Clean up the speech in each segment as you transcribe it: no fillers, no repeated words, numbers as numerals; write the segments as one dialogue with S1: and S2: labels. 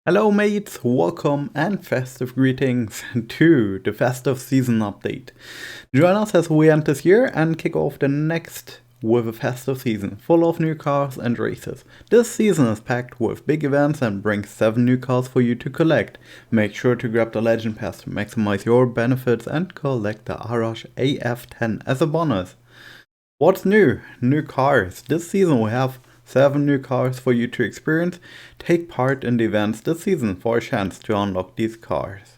S1: Hello mates, welcome and festive greetings to the festive season update. Join us as we end this year and kick off the next with a festive season full of new cars and races. This season is packed with big events and brings 7 new cars for you to collect. Make sure to grab the Legend Pass to maximize your benefits and collect the Arash AF10 as a bonus. What's new? New cars. This season we have 7 new cars for you to experience. Take part in the events this season for a chance to unlock these cars.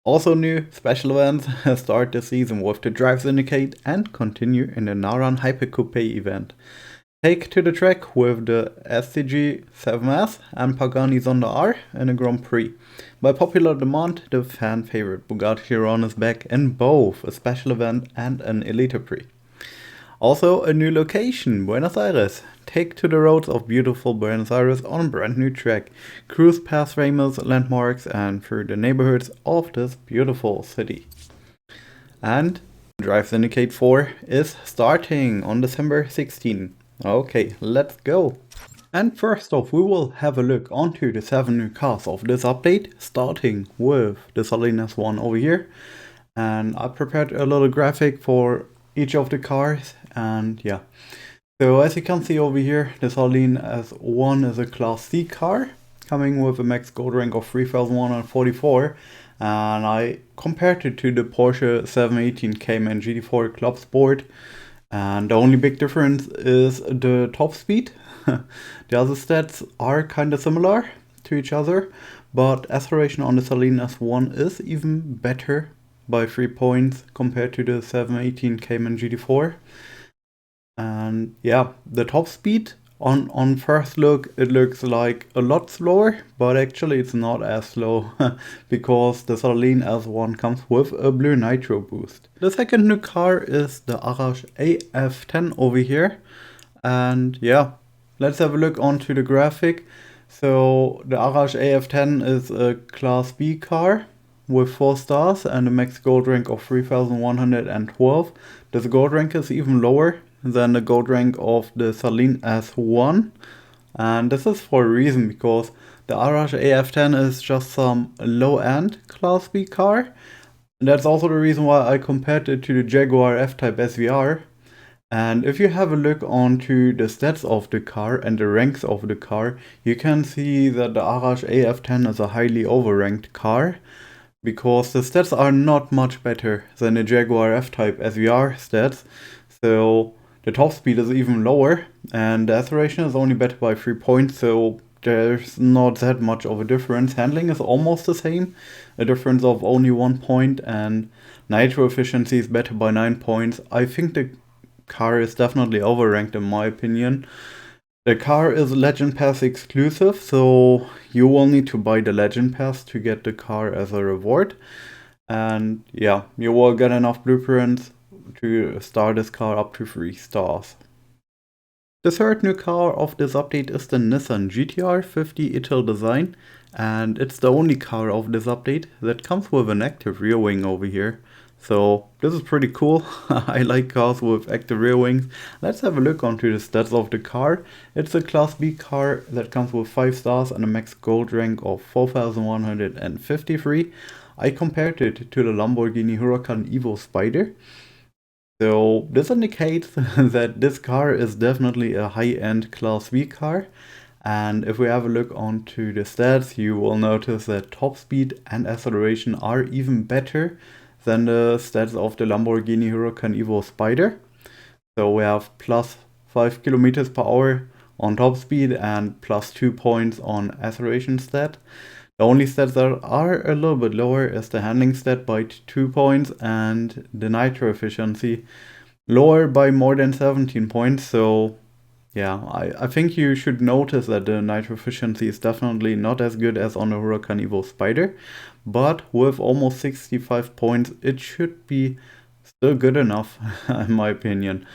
S1: Also new special events start the season with the Drive Syndicate and continue in the Naran Hypercoupe event. Take to the track with the SCG 7S and Pagani Zonda R in a Grand Prix. By popular demand, the fan favorite Bugatti Chiron is back in both a special event and an Elite Prix. Also a new location, Buenos Aires. Take to the roads of beautiful Buenos Aires on a brand new track. Cruise past famous landmarks and through the neighborhoods of this beautiful city. And Drive Syndicate 4 is starting on December 16. Okay, let's go. And first off, we will have a look onto the 7 new cars of this update, starting with the Salinas one over here. And I prepared a little graphic for each of the cars, and yeah. So as you can see over here, the Salinas S1 is a Class C car, coming with a max gold rank of 3144, and I compared it to the Porsche 718 Cayman GT4 Club Sport, and the only big difference is the top speed. The other stats are kinda similar to each other, but acceleration on the Salinas S1 is even better by 3 points compared to the 718 Cayman GT4. And yeah, the top speed on first look, it looks like a lot slower, but actually it's not as slow because the Salinas S1 comes with a blue nitro boost. The second new car is the Arash AF10 over here. And yeah, let's have a look onto the graphic. So the Arash AF10 is a Class B car with 4 stars and a max gold rank of 3112. This gold rank is even lower than the gold rank of the Salinas S1, and this is for a reason, because the Arash AF10 is just some low-end Class B car. And that's also the reason why I compared it to the Jaguar F-Type SVR. And if you have a look onto the stats of the car and the ranks of the car, you can see that the Arash AF10 is a highly overranked car, because the stats are not much better than the Jaguar F-Type SVR stats. So the top speed is even lower, and the acceleration is only better by 3 points, so there's not that much of a difference. Handling is almost the same, a difference of only 1 point, and nitro efficiency is better by 9 points. I think the car is definitely overranked in my opinion. The car is Legend Pass exclusive, so you will need to buy the Legend Pass to get the car as a reward. And yeah, you will get enough blueprints to start this car up to 3 stars. The third new car of this update is the Nissan GTR 50 Ital design, and it's the only car of this update that comes with an active rear wing over here. So this is pretty cool. I like cars with active rear wings. Let's have a look onto the stats of the car. It's a Class B car that comes with 5 stars and a max gold rank of 4153. I compared it to the Lamborghini Huracan Evo Spider. So this indicates that this car is definitely a high-end Class B car. And if we have a look onto the stats, you will notice that top speed and acceleration are even better than the stats of the Lamborghini Huracan Evo Spider. So we have plus 5 kilometers per hour on top speed and plus 2 points on acceleration stat. The only stats that are a little bit lower is the handling stat by 2 points and the nitro efficiency lower by more than 17 points. So yeah, I think you should notice that the nitro efficiency is definitely not as good as on the Huracan Evo Spider, but with almost 65 points, it should be still good enough, in my opinion.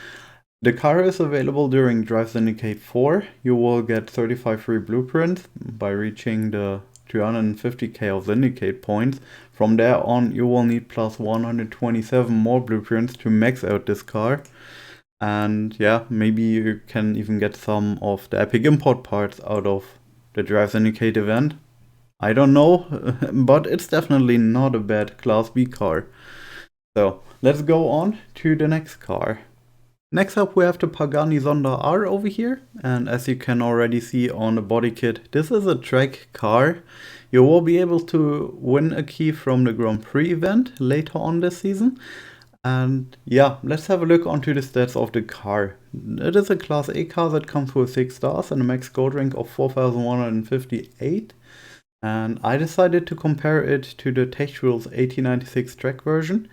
S1: The car is available during Drive Syndicate 4. You will get 35 free blueprints by reaching the 350k of Syndicate points. From there on, you will need plus 127 more blueprints to max out this car. And yeah, maybe you can even get some of the epic import parts out of the Drive Syndicate event. I don't know, but it's definitely not a bad Class B car. So let's go on to the next car. Next up we have the Pagani Zonda R over here, and as you can already see on the body kit, this is a track car. You will be able to win a key from the Grand Prix event later on this season. And yeah, let's have a look onto the stats of the car. It is a Class A car that comes with 6 stars and a max gold rank of 4158. And I decided to compare it to the Textuals 1896 track version.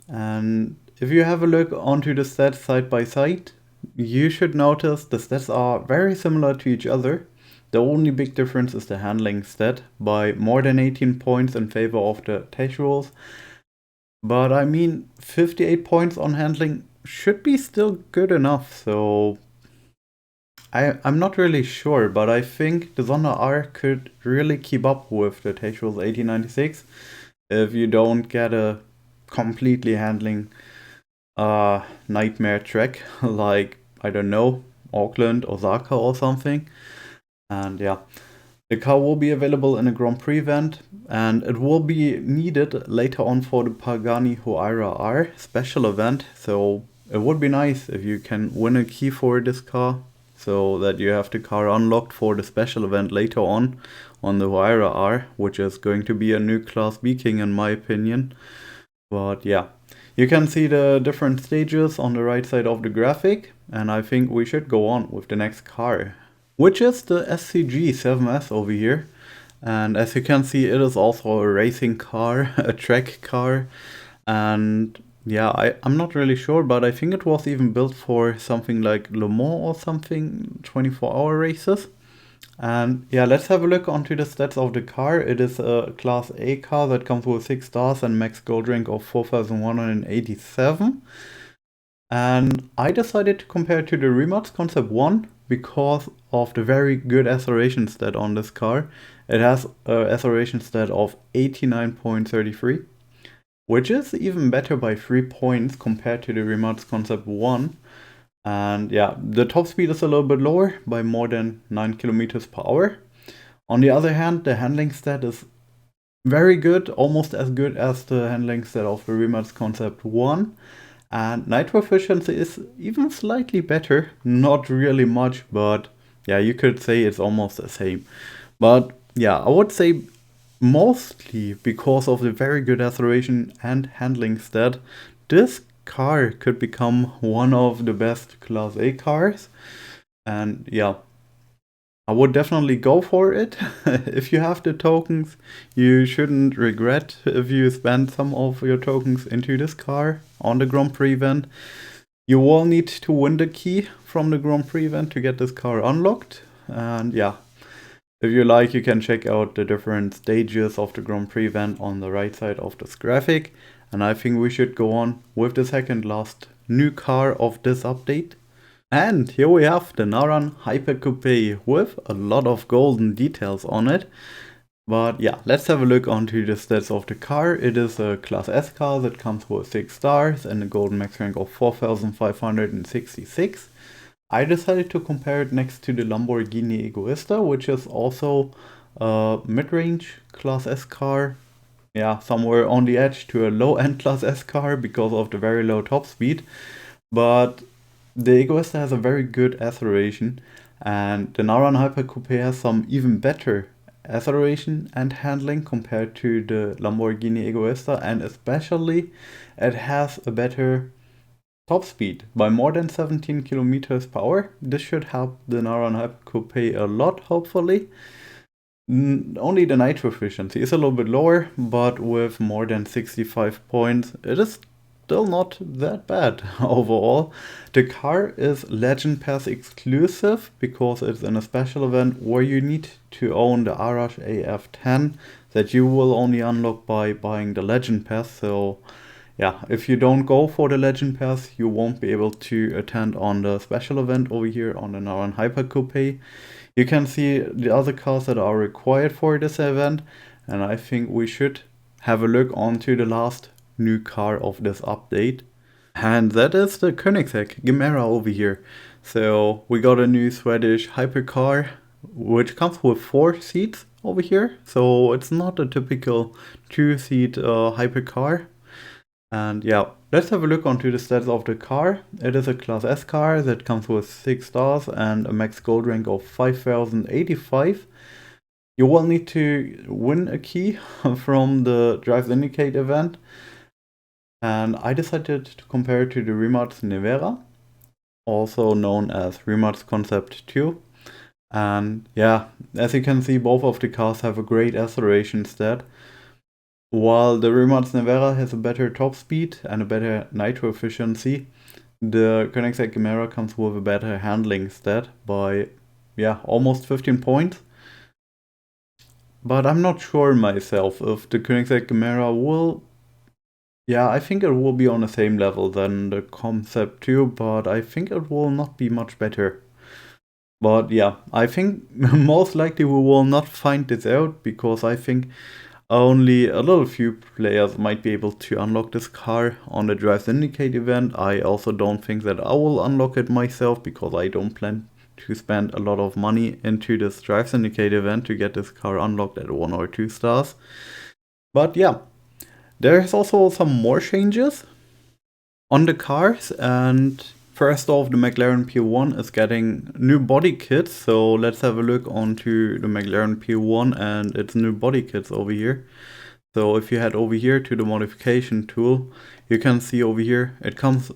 S1: And if you have a look onto the stats side by side, you should notice the stats are very similar to each other. The only big difference is the handling stat by more than 18 points in favor of the Textuals. But I mean, 58 points on handling should be still good enough, so I'm not really sure, but I think the Zonda R could really keep up with the Textuals 1896 if you don't get a completely handling nightmare track like, I don't know, Auckland, Osaka or something. And yeah, the car will be available in a Grand Prix event, and it will be needed later on for the Pagani Huayra R special event, so it would be nice if you can win a key for this car, so that you have the car unlocked for the special event later on the Huayra R, which is going to be a new Class B king in my opinion. But yeah, you can see the different stages on the right side of the graphic, and I think we should go on with the next car, which is the SCG 7S over here. And as you can see, it is also a racing car, a track car. And yeah, I'm not really sure, but I think it was even built for something like Le Mans or something, 24-hour races. And yeah, let's have a look onto the stats of the car. It is a Class A car that comes with 6 stars and max gold rank of 4187. And I decided to compare it to the Remods Concept 1 because of the very good acceleration stat on this car. It has an acceleration stat of 89.33, which is even better by 3 points compared to the Remods Concept 1. And yeah, the top speed is a little bit lower by more than 9 kilometers per hour. On the other hand, the handling stat is very good, almost as good as the handling stat of the Remods Concept 1. And nitro efficiency is even slightly better, not really much, but yeah, you could say it's almost the same. But yeah, I would say mostly because of the very good acceleration and handling stat, this car could become one of the best Class A cars. And yeah, I would definitely go for it. If you have the tokens, you shouldn't regret if you spend some of your tokens into this car on the Grand Prix event. You will need to win the key from the Grand Prix event to get this car unlocked. And yeah, if you like, you can check out the different stages of the Grand Prix event on the right side of this graphic. And I think we should go on with the second last new car of this update. And here we have the Naran Hyper Coupe with a lot of golden details on it. But yeah, let's have a look onto the stats of the car. It is a Class S car that comes with 6 stars and a golden max rank of 4566. I decided to compare it next to the Lamborghini Egoista, which is also a mid-range Class S car. Yeah, somewhere on the edge to a low-end Class S car because of the very low top speed. But the Egoista has a very good acceleration, and the Naran Hyper Coupe has some even better acceleration and handling compared to the Lamborghini Egoista, and especially it has a better top speed by more than 17 kilometers per hour. This should help the Naran Hyper Coupe a lot, hopefully. Only the nitro efficiency is a little bit lower, but with more than 65 points, it is still not that bad overall. The car is Legend Pass exclusive because it's in a special event where you need to own the Arash AF10 that you will only unlock by buying the Legend Pass. So yeah, if you don't go for the Legend Pass, you won't be able to attend on the special event over here on the Naran Hyper Coupe. You can see the other cars that are required for this event, and I think we should have a look onto the last new car of this update. And that is the Koenigsegg Gemera over here. So we got a new Swedish hypercar. which comes with 4 seats over here. So it's not a typical 2-seat hypercar. And yeah, let's have a look onto the stats of the car. It is a Class S car that comes with 6 stars and a max gold rank of 5085. You will need to win a key from the Drive Syndicate event. And I decided to compare it to the Remarts Nevera, also known as Remarts Concept 2. And yeah, as you can see, both of the cars have a great acceleration stat. While the Remarts Nevera has a better top speed and a better nitro efficiency, the Koenigsegg Gemera comes with a better handling stat by, yeah, almost 15 points. But I'm not sure myself if the Koenigsegg Gemera will... Yeah, I think it will be on the same level than the Concept 2, but I think it will not be much better. But yeah, I think most likely we will not find this out, because I think only a little few players might be able to unlock this car on the Drive Syndicate event. I also don't think that I will unlock it myself, because I don't plan to spend a lot of money into this Drive Syndicate event to get this car unlocked at 1 or 2 stars. But yeah, there's also some more changes on the cars, and first off, the McLaren P1 is getting new body kits. So let's have a look onto the McLaren P1 and its new body kits over here. So if you head over here to the modification tool, you can see over here it comes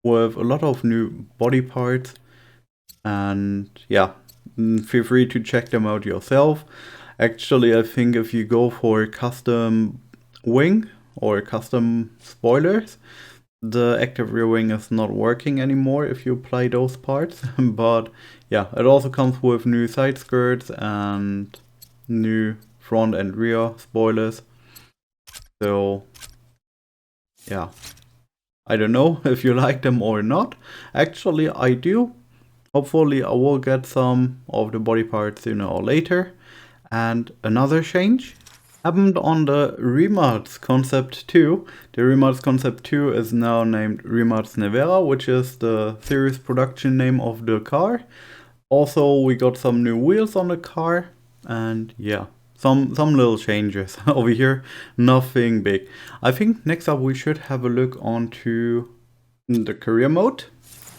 S1: with a lot of new body parts, and yeah, feel free to check them out yourself. Actually, I think if you go for custom wing or custom spoilers, the active rear wing is not working anymore if you apply those parts. But yeah, it also comes with new side skirts and new front and rear spoilers. So yeah, I don't know if you like them or not. Actually, I do. Hopefully I will get some of the body parts sooner or later. And another change happened on the Remarts Concept 2. The Remarts Concept 2 is now named Remarts Nevera, which is the series production name of the car. Also, we got some new wheels on the car, and yeah, some little changes over here, nothing big. I think next up we should have a look onto the career mode.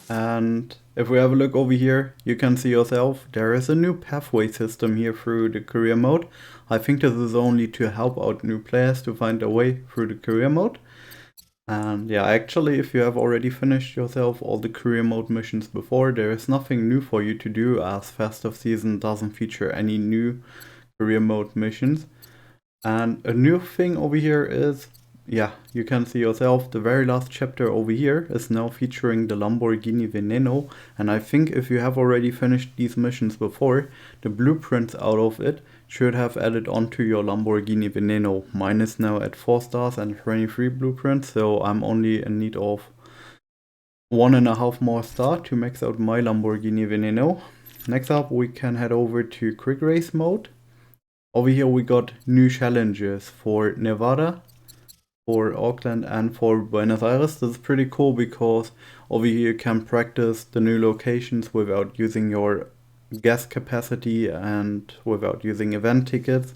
S1: And if we have a look over here, you can see yourself, there is a new pathway system here through the career mode. I think this is only to help out new players to find their way through the career mode. And yeah, actually, if you have already finished yourself all the career mode missions before, there is nothing new for you to do, as Festive season doesn't feature any new career mode missions. And a new thing over here is, yeah, you can see yourself, the very last chapter over here is now featuring the Lamborghini Veneno. And I think if you have already finished these missions before, the blueprints out of it should have added onto your Lamborghini Veneno. Mine is now at 4 stars and 23 blueprints, so I'm only in need of 1.5 more star to max out my Lamborghini Veneno. Next up, we can head over to quick race mode. Over here we got new challenges for Nevada, for Auckland and for Buenos Aires. This is pretty cool because over here you can practice the new locations without using your gas capacity and without using event tickets.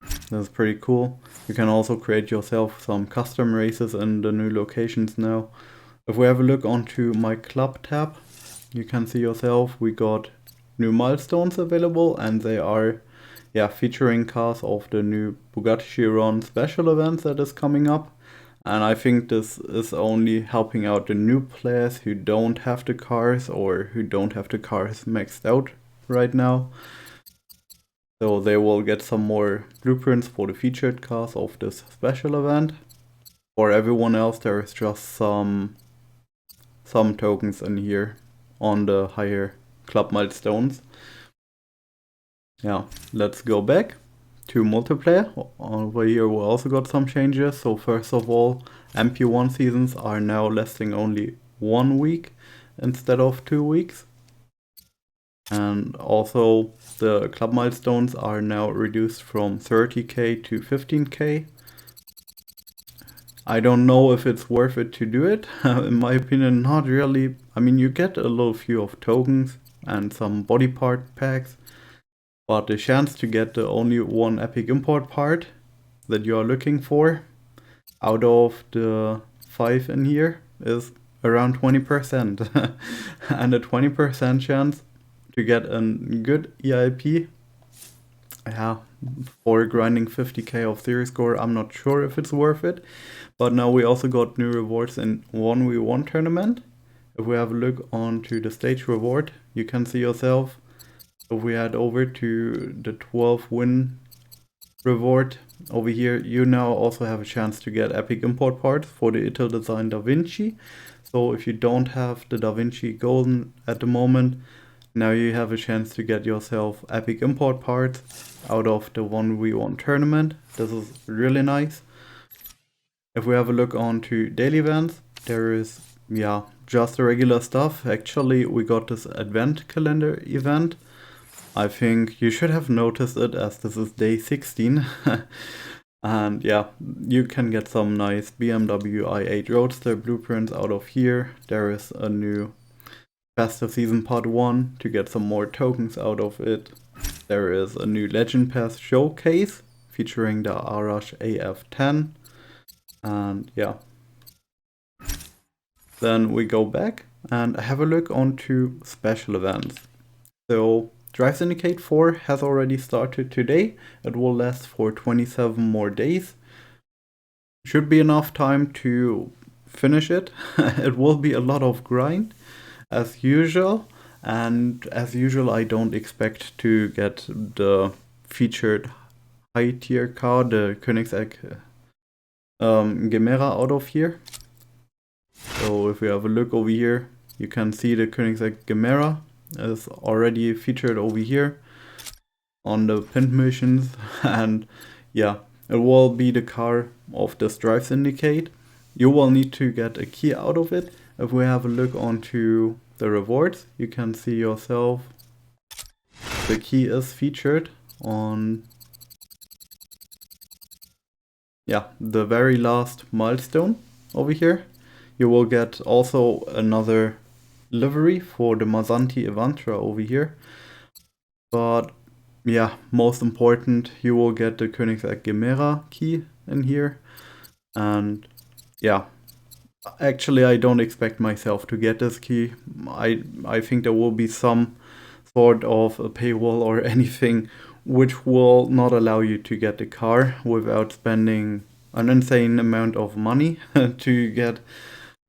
S1: This is pretty cool. You can also create yourself some custom races in the new locations now. If we have a look onto my club tab, you can see yourself we got new milestones available, and they are featuring cars of the new Bugatti Chiron special event that is coming up. And I think this is only helping out the new players who don't have the cars or who don't have the cars maxed out right now. So they will get some more blueprints for the featured cars of this special event. For everyone else, there is just some tokens in here on the higher club milestones. Yeah, let's go back to multiplayer. Over here we also got some changes. So first of all, MP1 seasons are now lasting only 1 week instead of 2 weeks. And also the club milestones are now reduced from 30k to 15k. I don't know if it's worth it to do it. In my opinion, not really. I mean, you get a little few of tokens, and some body part packs. But the chance to get the only one epic import part that you are looking for out of the 5 in here is around 20%. And a 20% chance to get a good EIP, yeah, for grinding 50k of series score, I'm not sure if it's worth it. But now we also got new rewards in 1v1 tournament. If we have a look onto the stage reward, you can see yourself. If we head over to the 12 win reward over here, you now also have a chance to get epic import parts for the Ital Design Da Vinci. So if you don't have the Da Vinci Golden at the moment, now you have a chance to get yourself epic import parts out of the 1v1 tournament. This is really nice. If we have a look onto daily events, there is, yeah, just the regular stuff. Actually, we got this advent calendar event. I think you should have noticed it, as this is day 16. And yeah, you can get some nice BMW i8 Roadster blueprints out of here. There is a new Festive Season Part 1 to get some more tokens out of it. There is a new Legend Pass showcase featuring the Arash AF10. And yeah. Then we go back and have a look onto special events. So Drive Syndicate 4 has already started today. It will last for 27 more days. Should be enough time to finish it. It will be a lot of grind as usual. And as usual, I don't expect to get the featured high tier car, the Koenigsegg Gemera, out of here. So if we have a look over here, you can see the Koenigsegg Gemera is already featured over here on the pinned missions. And yeah, it will be the car of this Drive Syndicate. You will need to get a key out of it. If we have a look onto the rewards, you can see yourself the key is featured on, yeah, the very last milestone over here. You will get also another livery for the Masanti Evantra over here. But yeah, most important, you will get the Koenigsegg Gemera key in here. And yeah, actually I don't expect myself to get this key. I think there will be some sort of a paywall or anything which will not allow you to get the car without spending an insane amount of money to get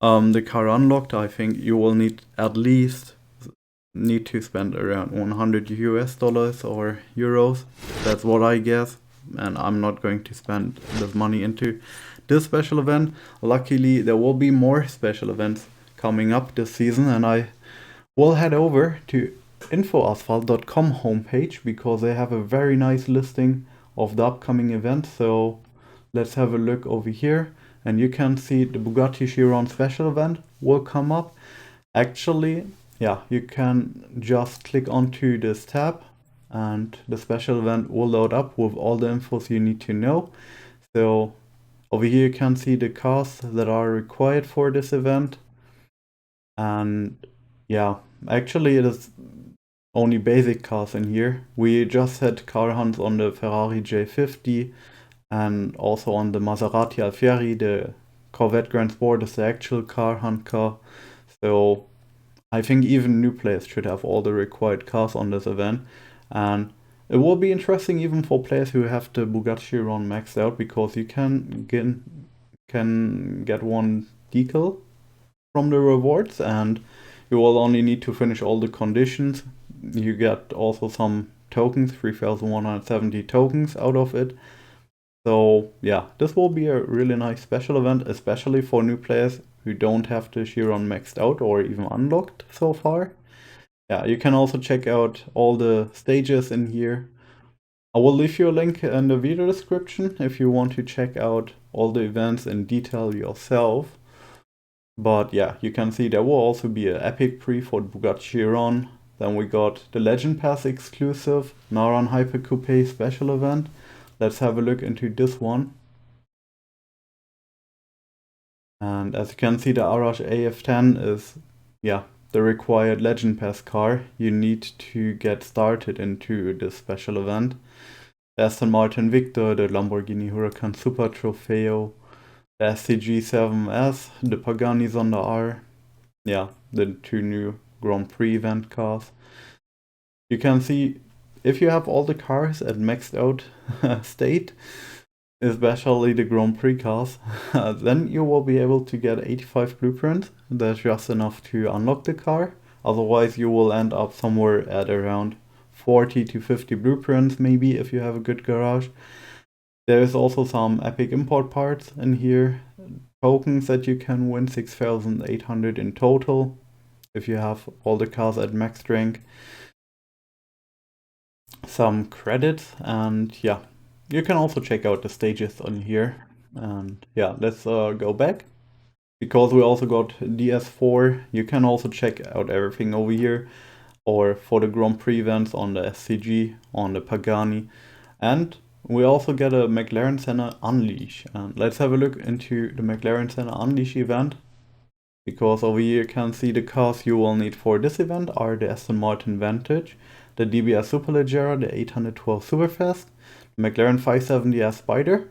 S1: the car unlocked. I think you will need to spend around 100 US dollars or euros. That's what I guess, and I'm not going to spend this money into this special event. Luckily, there will be more special events coming up this season, and I will head over to infoasphalt.com homepage because they have a very nice listing of the upcoming events. So let's have a look over here. And you can see the Bugatti Chiron special event will come up. Actually, yeah, you can just click onto this tab and the special event will load up with all the infos you need to know. So over here you can see the cars that are required for this event. And yeah, actually it is only basic cars in here. We just had car hunts on the Ferrari J50 and also on the Maserati Alfieri. The Corvette Grand Sport is the actual car hunt car. So I think even new players should have all the required cars on this event. And it will be interesting even for players who have the Bugatti Chiron maxed out, because you can get one decal from the rewards, and you will only need to finish all the conditions. You get also some tokens, 3,170 tokens out of it. So yeah, this will be a really nice special event, especially for new players who don't have the Chiron maxed out or even unlocked so far. Yeah, you can also check out all the stages in here. I will leave you a link in the video description if you want to check out all the events in detail yourself. But yeah, you can see there will also be an epic pre for Bugatti Chiron. Then we got the Legend Pass exclusive Naran Hyper Coupe special event. Let's have a look into this one. And as you can see, the Arash AF10 is, yeah, the required Legend Pass car, you need to get started into this special event. The Aston Martin Victor, the Lamborghini Huracan Super Trofeo, the SCG7S, the Pagani Zonda R, yeah, the 2 new Grand Prix event cars. You can see if you have all the cars at maxed out state, especially the Grand Prix cars, then you will be able to get 85 blueprints. That's just enough to unlock the car. Otherwise, you will end up somewhere at around 40 to 50 blueprints, maybe, if you have a good garage. There is also some epic import parts in here. Tokens that you can win, 6,800 in total, if you have all the cars at max rank. Some credits, and yeah, you can also check out the stages on here. And yeah, let's go back. Because we also got DS4, you can also check out everything over here. Or for the Grand Prix events on the SCG, on the Pagani. And we also get a McLaren Senna Unleash. And let's have a look into the McLaren Senna Unleash event. Because over here you can see the cars you will need for this event are the Aston Martin Vantage, the DBS Superleggera, the 812 Superfast, the McLaren 570S Spider,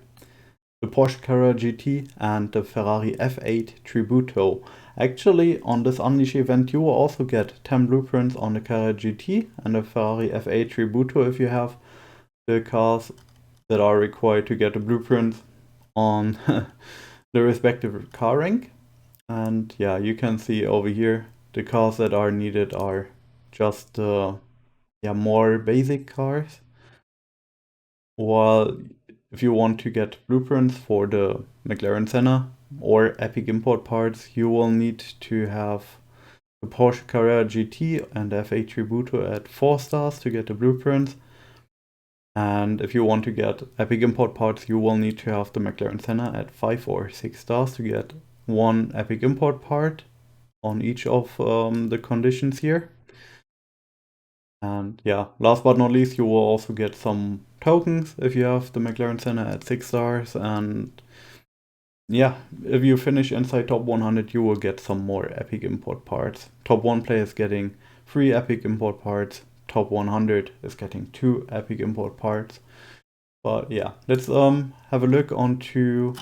S1: the Porsche Carrera GT, and the Ferrari F8 Tributo. Actually, on this Unleash event you will also get 10 blueprints on the Carrera GT and the Ferrari F8 Tributo if you have the cars that are required to get the blueprints on the respective car rank. And yeah, you can see over here the cars that are needed are just more basic cars. While if you want to get blueprints for the McLaren Senna or epic import parts, you will need to have the Porsche Carrera GT and F8 Tributo at 4 stars to get the blueprints. And if you want to get epic import parts, you will need to have the McLaren Senna at 5 or 6 stars to get one epic import part on each of the conditions here. And yeah, last but not least, you will also get some tokens if you have the McLaren Senna at 6 stars. And yeah, if you finish inside top 100, you will get some more epic import parts. Top 1 players getting 3 epic import parts. Top 100 is getting 2 epic import parts. But yeah, let's have a look onto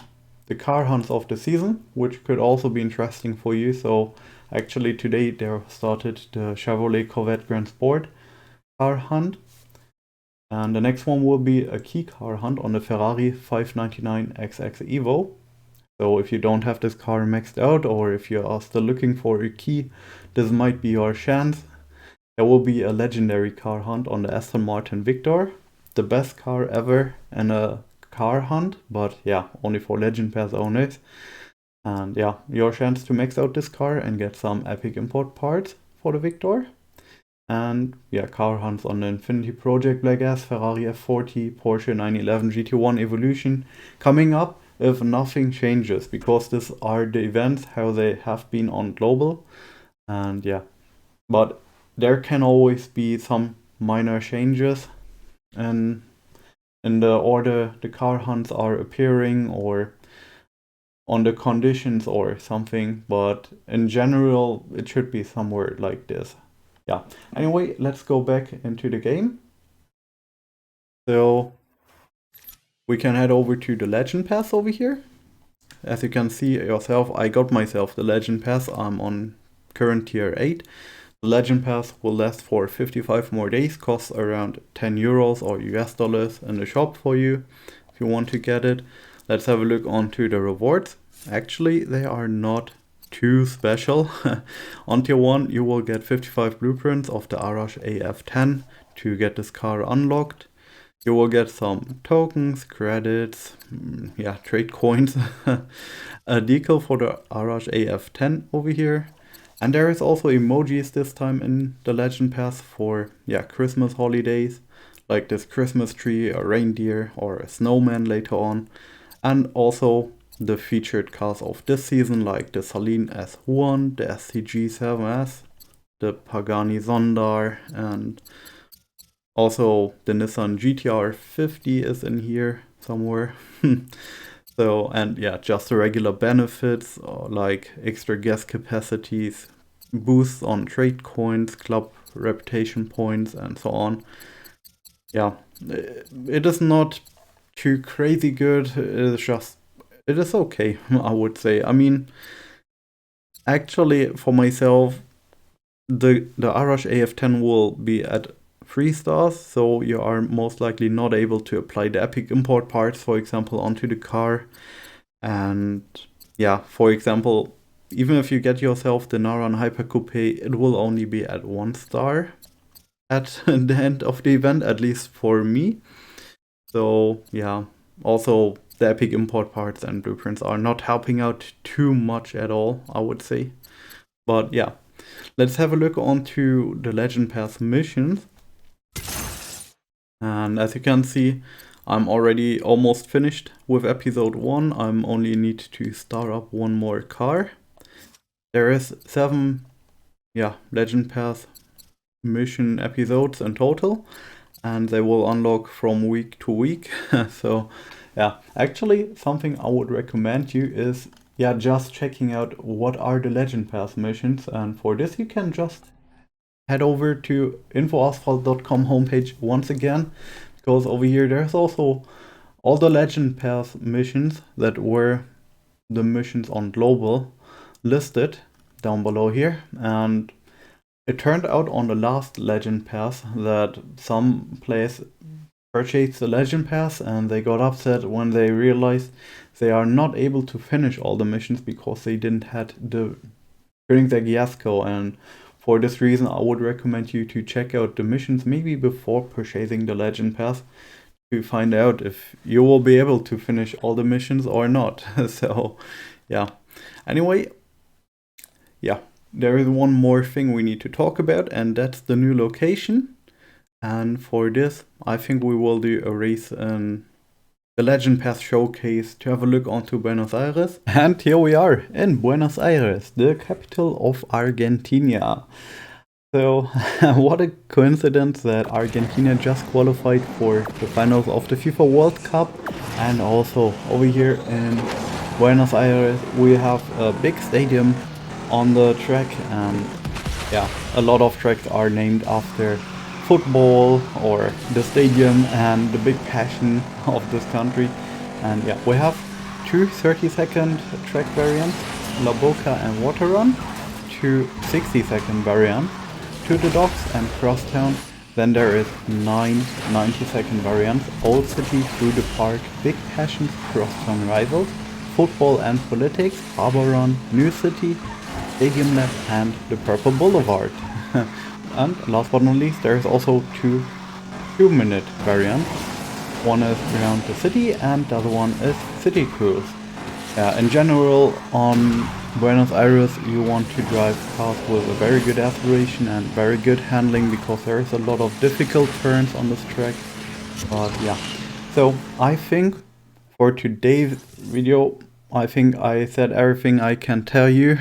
S1: the car hunts of the season, which could also be interesting for you. So actually today they started the Chevrolet Corvette Grand Sport car hunt, and the next one will be a key car hunt on the Ferrari 599 XX Evo. So if you don't have this car maxed out, or if you are still looking for a key, this might be your chance. There will be a legendary car hunt on the Aston Martin Victor, the best car ever in a car hunt, but yeah, only for Legend Pass owners. And yeah, your chance to max out this car and get some epic import parts for the Victor. And yeah, car hunts on the Infinity Project Black Ass, Ferrari F40, Porsche 911 GT1 Evolution coming up if nothing changes, because these are the events how they have been on global. And yeah, but there can always be some minor changes and in the order the car hunts are appearing or on the conditions or something, but in general it should be somewhere like this. Yeah, anyway, let's go back into the game. So we can head over to the Legend Pass over here. As you can see yourself, I got myself the Legend Pass. I'm on current tier 8. The Legend Pass will last for 55 more days, costs around 10 euros or US dollars in the shop for you if you want to get it. Let's have a look onto the rewards. Actually, they are not too special. On tier 1, you will get 55 blueprints of the Arash AF10 to get this car unlocked. You will get some tokens, credits, trade coins, a decal for the Arash AF10 over here. And there is also emojis this time in the Legend Pass for Christmas holidays, like this Christmas tree, a reindeer, or a snowman later on. And also the featured cars of this season, like the Saleen S1, the SCG7S, the Pagani Zonda, and also the Nissan GTR 50 is in here somewhere. So, and yeah, just the regular benefits like extra gas capacities, boosts on trade coins, club reputation points, and so on. Yeah, it is not too crazy good. It is okay, I would say. I mean, actually, for myself, the Arash AF10 will be at 3 stars, so you are most likely not able to apply the epic import parts, for example, onto the car. And yeah, for example, even if you get yourself the Naran Hyper Coupe, it will only be at 1 star at the end of the event, at least for me. So yeah, also the epic import parts and blueprints are not helping out too much at all, I would say. But yeah, let's have a look onto the Legend Pass missions. And as you can see, I'm already almost finished with episode 1. I'm only need to start up one more car. There is 7 Legend Pass mission episodes in total, and they will unlock from week to week. So yeah, actually something I would recommend you is just checking out what are the Legend Pass missions, and for this you can just head over to infoasphalt.com homepage once again, because over here there's also all the Legend Pass missions that were the missions on global listed down below here. And it turned out on the last Legend Pass that some players purchased the Legend Pass and they got upset when they realized they are not able to finish all the missions because they didn't have the Koenigsegg Gemera. And for this reason, I would recommend you to check out the missions maybe before purchasing the Legend Pass to find out if you will be able to finish all the missions or not. So yeah, anyway, there is one more thing we need to talk about, and that's the new location. And for this, I think we will do a race in the Legend Pass showcase to have a look onto Buenos Aires. And here we are in Buenos Aires, the capital of Argentina. So what a coincidence that Argentina just qualified for the finals of the FIFA World Cup. And also over here in Buenos Aires we have a big stadium on the track, and a lot of tracks are named after football or the stadium and the big passion of this country. And we have 2 30-second track variants, La Boca and Water Run, 2 60-second variants, To the Docks and Crosstown. Then there is 9 90-second variants, Old City, Through the Park, Big Passions, Crosstown Rivals, Football and Politics, Harbor Run, New City, Stadium Lab and the Purple Boulevard. And last but not least, there is also 2 2-minute variants. One is around the city and the other one is City Cruise. In general, on Buenos Aires you want to drive cars with a very good acceleration and very good handling, because there is a lot of difficult turns on this track. But so I think for today's video, I think I said everything I can tell you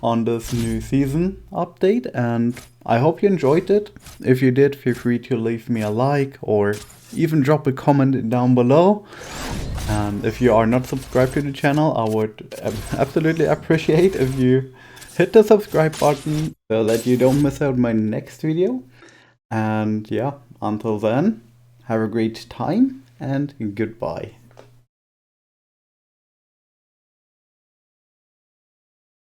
S1: on this new season update, and I hope you enjoyed it. If you did, feel free to leave me a like or even drop a comment down below. And if you are not subscribed to the channel, I would absolutely appreciate if you hit the subscribe button so that you don't miss out my next video. And until then, have a great time and goodbye.